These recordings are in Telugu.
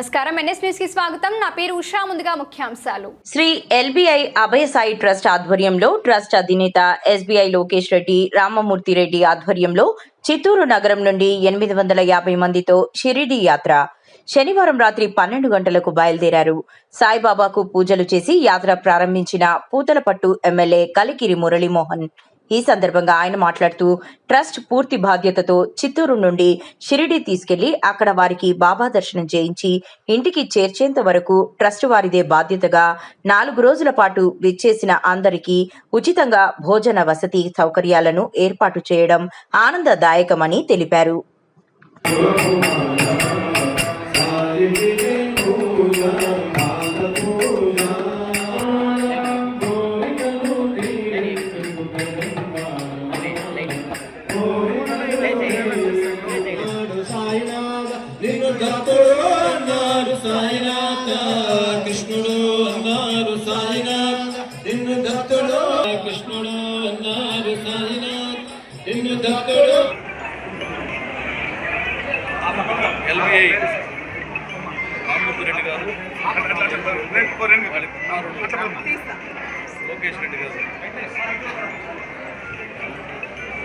నమస్కారం ఎన్ఎస్ న్యూస్ కి స్వాగతం. నా పేరు ఉషా. ముందుగా ముఖ్యాంశాలు. శ్రీ ఎల్బిఐ అభయ సాయి ట్రస్ట్ ఆధ్వర్యంలో ట్రస్ట్ అధినేత ఎస్బిఐ లోకేష్ రెడ్డి, రామమూర్తి రెడ్డి ఆధ్వర్యంలో చిత్తూరు నగరం నుండి 850 మందితో షిరిడి యాత్ర శనివారం రాత్రి 12 గంటలకు బయలుదేరారు. సాయిబాబాకు పూజలు చేసి యాత్ర ప్రారంభించిన పూతలపట్టు ఎమ్మెల్యే కలికిరి మురళీమోహన్. ఈ సందర్భంగా ఆయన మాట్లాడుతూ ట్రస్ట్ పూర్తి బాధ్యతతో చిత్తూరు నుండి షిరిడి తీసుకెళ్లి అక్కడ వారికి బాబా దర్శనం చేయించి ఇంటికి చేర్చేంత వరకు ట్రస్ట్ వారిదే బాధ్యతగా 4 రోజుల పాటు విచ్చేసిన అందరికీ ఉచితంగా భోజన వసతి సౌకర్యాలను ఏర్పాటు చేయడం ఆనందదాయకమని తెలిపారు. కృష్ణుడు అన్నారు సాయినాథ్ నిన్ను దత్తుడు, కృష్ణుడు అన్నారు సాయినాథ్ నిన్ను దత్తుడు. ఎల్బిఐ రామమూర్తి రెడ్డి గారు, లోకేష్ రెడ్డి గారు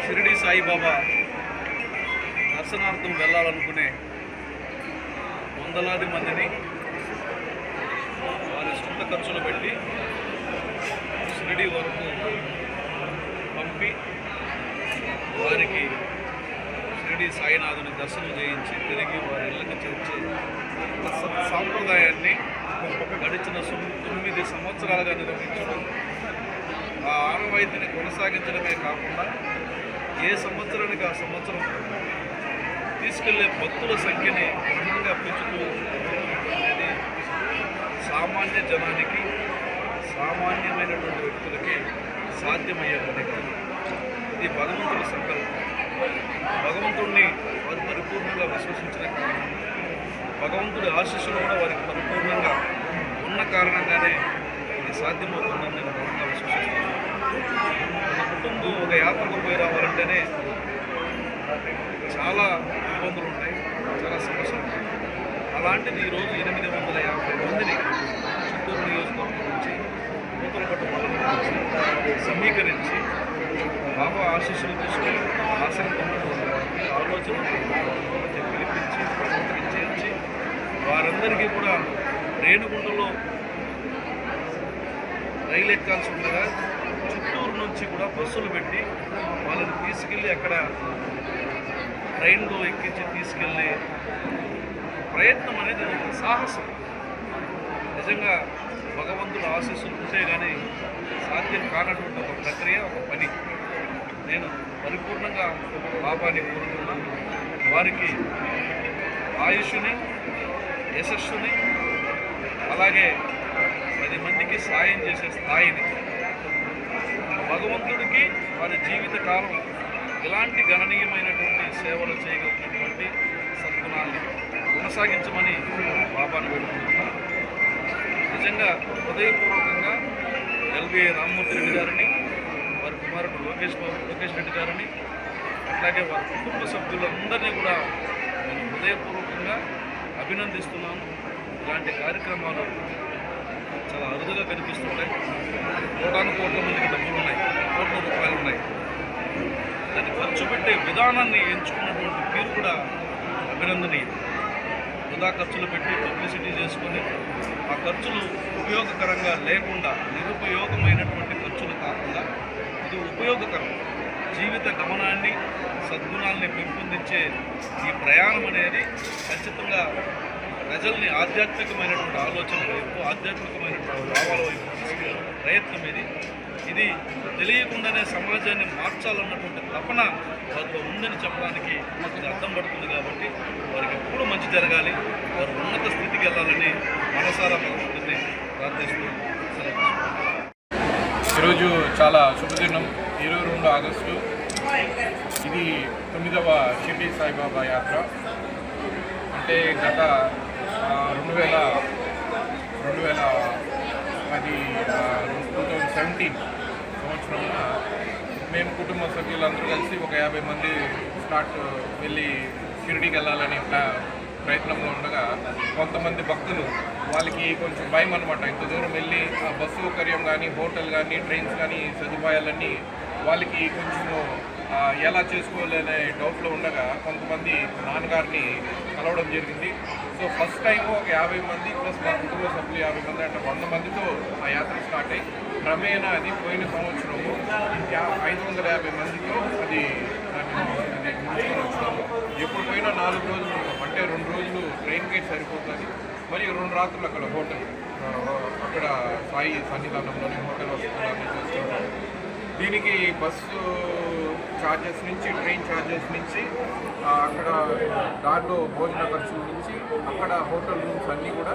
షిరిడి సాయిబాబా దర్శనార్థం వెళ్ళాలనుకునే వందలాది మందిని వారి సొంత ఖర్చులు పెట్టి షిరిడి వరకు పంపి వారికి షిరిడి సాయినాథుని దర్శనం చేయించి తిరిగి వారి ఇళ్ళకి చేర్చే సాంప్రదాయాన్ని గడిచిన 9 సంవత్సరాలుగా నిర్వహించడం, ఆ ఆనవాయితీని కొనసాగించడమే కాకుండా ఏ సంవత్సరానికి ఆ సంవత్సరం తీసుకెళ్లే భక్తుల సంఖ్యని క్రమంగా పెంచుతూ అనేది సామాన్య జనానికి, సామాన్యమైనటువంటి వ్యక్తులకి సాధ్యమయ్యే పని కాదు. ఇది భగవంతుడి సంకల్పం. భగవంతుడిని వారు పరిపూర్ణంగా విశ్వసించిన కారణం, భగవంతుడి ఆశీస్సులు కూడా వారికి పరిపూర్ణంగా ఉన్న కారణంగానే ఇది సాధ్యమవుతుందని నేను బలంగా విశ్వసిస్తున్నాను. మన కుటుంబం ఒక యాత్రకు పోయి రావాలంటేనే చాలా ఇబ్బందులు ఉంటాయి, చాలా సమస్యలు ఉంటాయి. అలాంటిది ఈరోజు 850 మందిని చిత్తూరు నియోజకవర్గం నుంచి, పూతలపట్టు మండలం నుంచి సమీకరించి బాబా ఆశీస్సులు తీసుకొని ఆసక్తున్నటువంటి వారికి ఆలోచన పిలిపించి చేర్చి వారందరికీ కూడా రేణుగుంటలో రైలు ఎక్కాల్సి ఉండగా చిత్తూరు నుంచి కూడా బస్సులు పెట్టి వాళ్ళని తీసుకెళ్ళి అక్కడ ట్రైన్లో ఎక్కించి తీసుకెళ్ళే ప్రయత్నం అనేది ఒక సాహసం. నిజంగా భగవంతుడు ఆశీస్సులు ఉంటే కానీ సాధ్యం కానటువంటి ఒక ప్రక్రియ, ఒక పని. నేను పరిపూర్ణంగా బాబాని కోరుతున్నాను. వారికి ఆయుష్ని, యశస్సుని, అలాగే 10 మందికి సాయం చేసే స్థాయిని, భగవంతుడికి వారి జీవితకాలం ఇలాంటి గణనీయమైనటువంటి సేవలు చేయగలిగినటువంటి సద్గుణాన్ని కొనసాగించమని బాబాను వేడుకుంటున్నాను. నిజంగా హృదయపూర్వకంగా ఎల్బిఐ రామమూర్తి రెడ్డి గారిని, వారి కుమారుడు లోకేష్ రెడ్డి గారిని, అట్లాగే వారి కుటుంబ సభ్యులందరినీ కూడా నేను హృదయపూర్వకంగా అభినందిస్తున్నాను. ఇలాంటి కార్యక్రమాలు చాలా అరుదుగా కనిపిస్తుంటాయి. కోటాను కోట్ల మందికి డబ్బులు ఉన్నాయి, కోట్ల రూపాయలు ఉన్నాయి. దాన్ని ఖర్చు పెట్టే విధానాన్ని ఎంచుకున్నటువంటి తీరు కూడా అభినందనీయం. వృధా ఖర్చులు పెట్టి పబ్లిసిటీ చేసుకొని ఆ ఖర్చులు ఉపయోగకరంగా లేకుండా, నిరుపయోగమైనటువంటి ఖర్చులు కాకుండా ఇది ఉపయోగకరం, జీవిత గమనాన్ని, సద్గుణాలని పెంపొందించే ఈ ప్రయాణం అనేది ఖచ్చితంగా ప్రజల్ని ఆధ్యాత్మికమైనటువంటి ఆలోచన వైపు, ఆధ్యాత్మికమైనటువంటి భావాల వైపు తీసుకెళ్ళే ప్రయత్నం ఇది తెలియకుండానే సమాజాన్ని మార్చాలన్నటువంటి తపన వారిలో ఉందని చెప్పడానికి ఇది అర్థం పడుతుంది. కాబట్టి వారికి ఎప్పుడు మంచి జరగాలి, వారు ఉన్నత స్థితికి వెళ్ళాలని మనసారా భగవంతుడిని ప్రార్థిస్తూ ఈరోజు చాలా శుభదినం. 22 ఆగస్టు. ఇది 9వ షిరిడి సాయిబాబా యాత్ర. అంటే గత 2017 సంవత్సరంలో మేము కుటుంబ సభ్యులందరూ కలిసి ఒక 50 మంది వెళ్ళి షిరిడీకి వెళ్ళాలని ప్రయత్నంలో ఉండగా కొంతమంది భక్తులు వాళ్ళకి కొంచెం భయం అనమాట. ఇంత దూరం వెళ్ళి ఆ బస్సు సౌకర్యం కానీ, హోటల్ కానీ, ట్రైన్స్ కానీ సదుపాయాలన్నీ వాళ్ళకి కొంచెము ఎలా చేసుకోవాలనే డౌట్లో ఉండగా కొంతమంది నాన్నగారిని కలవడం జరిగింది. సో ఫస్ట్ టైం ఒక 50 మంది ప్లస్ మా కుటుంబ సభ్యులు 50 మంది అంటే 100 మందితో ఆ యాత్ర స్టార్ట్ అయ్యి క్రమేణా అది పోయిన సంవత్సరము 550 మందితో అది ముంచుకొని వచ్చినాము. ఎప్పుడు పోయినా 4 రోజులు అంటే 2 రోజులు ట్రైన్ గేట్ సరిపోతుంది, మరియు 2 రాత్రులు అక్కడ హోటల్, అక్కడ సాయి సన్నిధానంలోని హోటల్ వసతులన్నీ చేస్తున్నాము. దీనికి బస్సు ఛార్జెస్ నుంచి, ట్రైన్ ఛార్జెస్ నుంచి, అక్కడ దాంట్లో భోజన ఖర్చుల నుంచి, అక్కడ హోటల్ రూమ్స్ అన్నీ కూడా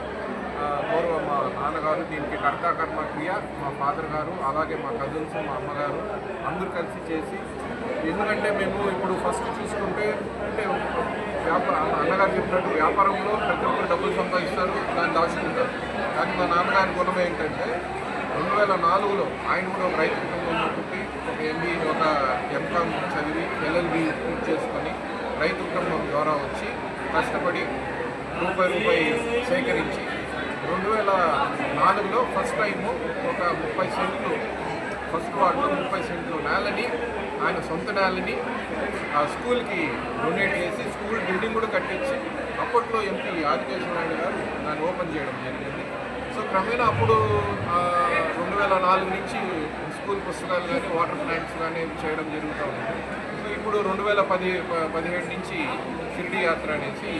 గౌరవ మా నాన్నగారు దీనికి కర్మ క్రియ, మా ఫాదర్ గారు, అలాగే మా కజిన్స్, మా అమ్మగారు అందరూ కలిసి చేసి, ఎందుకంటే మేము ఇప్పుడు ఫస్ట్ చూసుకుంటే అంటే అన్నగారు చెప్పినట్టు వ్యాపారంలో ప్రతి ఒక్కరు డబ్బులు సంపాదిస్తారు, దాన్ని దాచుకుంటారు. కానీ మా నాన్నగారి గుణం ఏంటంటే 2004లో ఆయన కూడా ఒక రైతు కుటుంబంలో పుట్టి ఒక ఎంకామ్ చదివి LLB పూర్తి చేసుకొని రైతు కుటుంబం ద్వారా వచ్చి కష్టపడి రూపాయి సేకరించి 2004లో ఫస్ట్ టైము ఒక 30 సెంట్లు ఫస్ట్ వార్డులో 30 సెంట్లు నేలని, ఆయన సొంత నేలని స్కూల్కి డొనేట్ చేసి స్కూల్ బిల్డింగ్ కూడా కట్టించి అప్పట్లో ఎంపీ ఆదికేశ్వరరావు గారు దాన్ని ఓపెన్ చేయడం జరిగింది. సో క్రమేణా అప్పుడు 2004 నుంచి స్కూల్ పుస్తకాలు కానీ, వాటర్ ప్లాంట్స్ కానీ చేయడం జరుగుతూ ఉంది. సో ఇప్పుడు 2017 నుంచి షిరిడి యాత్ర అనేసి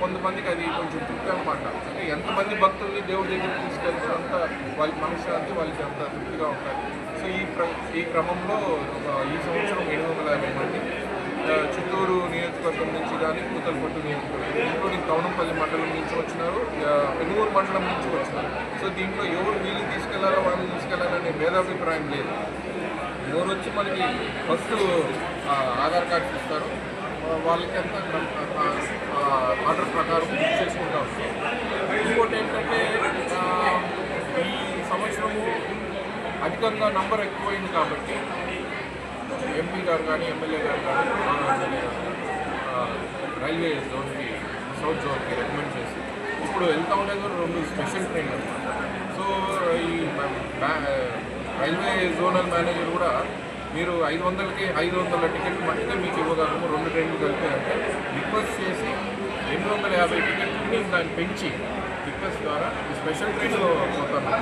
కొంతమందికి అది కొంచెం తృప్తి అనమాట. అంటే ఎంతమంది భక్తుల్ని దేవుడి దగ్గర తీసుకెళ్తే అంత వాళ్ళకి మనశ్శాంతి, వాళ్ళకి అంత తృప్తిగా ఉంటారు. సో ఈ క్రమంలో ఈ సంవత్సరం 750 మంది చిత్తూరు నియోజకవర్గం నుంచి కానీ, కూతలపట్టు నియోజకవర్గం ఇంక్లూడింగ్ కౌనంపల్లి మండలం నుంచి వచ్చినారు, పెనుగూరు మండలం నుంచి వచ్చినారు. సో దీంట్లో ఎవరు వీళ్ళు తీసుకెళ్లాలో వాళ్ళు తీసుకెళ్లాలనే భేదాభిప్రాయం లేదు. ఎవరు వచ్చి మనకి ఫస్ట్ ఆధార్ కార్డ్స్ ఇస్తారు, వాళ్ళకి అంతా ఆర్డర్ ప్రకారం బుక్ చేసుకుంటా వస్తారు. ఇంకోటి ఏంటంటే ఈ సంవత్సరము అధికంగా నంబర్ ఎక్కువైంది కాబట్టి ఎంపీ గారు కానీ, ఎమ్మెల్యే గారు కానీ రైల్వే జోన్కి, సౌత్ జోన్కి రికమెండ్ చేసి ఇప్పుడు వెళ్తూ ఉండేది 2 స్పెషల్ ట్రైన్ అనమాట. సో ఈ రైల్వే జోనల్ మేనేజర్ కూడా మీరు 500కి 500 టికెట్లు మట్టిగా మీకు ఇవ్వగలము 2 ట్రైన్లు కలిపి అంటే రిక్వెస్ట్ చేసి 850 టికెట్లని దాన్ని పెంచి రిక్వెస్ట్ ద్వారా ఈ స్పెషల్ ట్రైన్లో పోతాను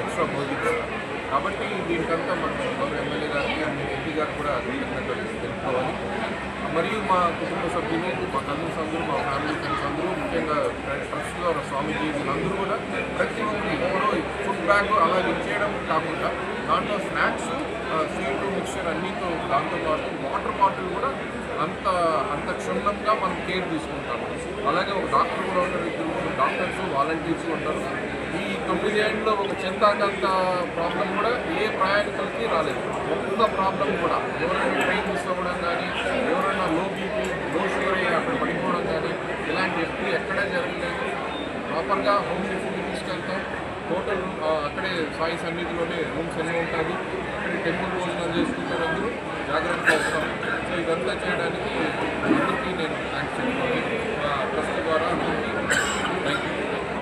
ఎక్స్ట్రా భోజనం. కాబట్టి దీనికంతా మన ఎమ్మెల్యే గారికి ఎంపీ గారు కూడా తెలుసుకోవాలి. మరియు మా కుటుంబ సభ్యులు, మా కజిన్స్ అందరూ, మా ఫ్యామిలీ ఫ్రెండ్స్ అందరూ, ముఖ్యంగా ట్రస్ట్ ద్వారా స్వామీజీ వీళ్ళందరూ కూడా ప్రతి ఒక్కరికి ఎవరో ఫుడ్ బ్యాగ్ అలా ఇచ్చేయడం కాకుండా దాంట్లో స్నాక్స్, స్వీట్, మిక్చర్ అన్నితో దాంతోపాటు వాటర్ బాటిల్ కూడా అంత క్షుణ్ణంగా మనం కేర్ తీసుకుంటాము. అలాగే ఒక డాక్టర్ కూడా ఉంటారు, 2 డాక్టర్స్, వాలంటీర్స్ ఉంటారు. ఈ 9 ఏళ్ళలో ఒక చింతాకంత ప్రాబ్లం కూడా ఏ ప్రయాణికులకి రాలేదు. ఒక్క ప్రాబ్లం కూడా ఎవరైనా ట్రైన్ మిస్ అవ్వడం కానీ, ఎవరైనా లో బీపీ, లో షుగర్ అయ్యి అక్కడ పడిపోవడం కానీ ఇలాంటి ఎక్కడే జరగలేదు. ప్రాపర్గా హోమ్ ఫుడ్ తీసుకెళ్తాం. హోటల్ అక్కడే సాయి సన్నిధిలోనే రూమ్స్ అన్నీ ఉంటుంది. అక్కడే టెంపుల్ భోజనాలు చేసుకుంటారు, అందరూ జాగ్రత్తగా వస్తాం. సో ఇదంతా చేయడానికి అందరికీ నేను థ్యాంక్స్ చెప్పుకోవాలి. ట్రస్ట్ ద్వారా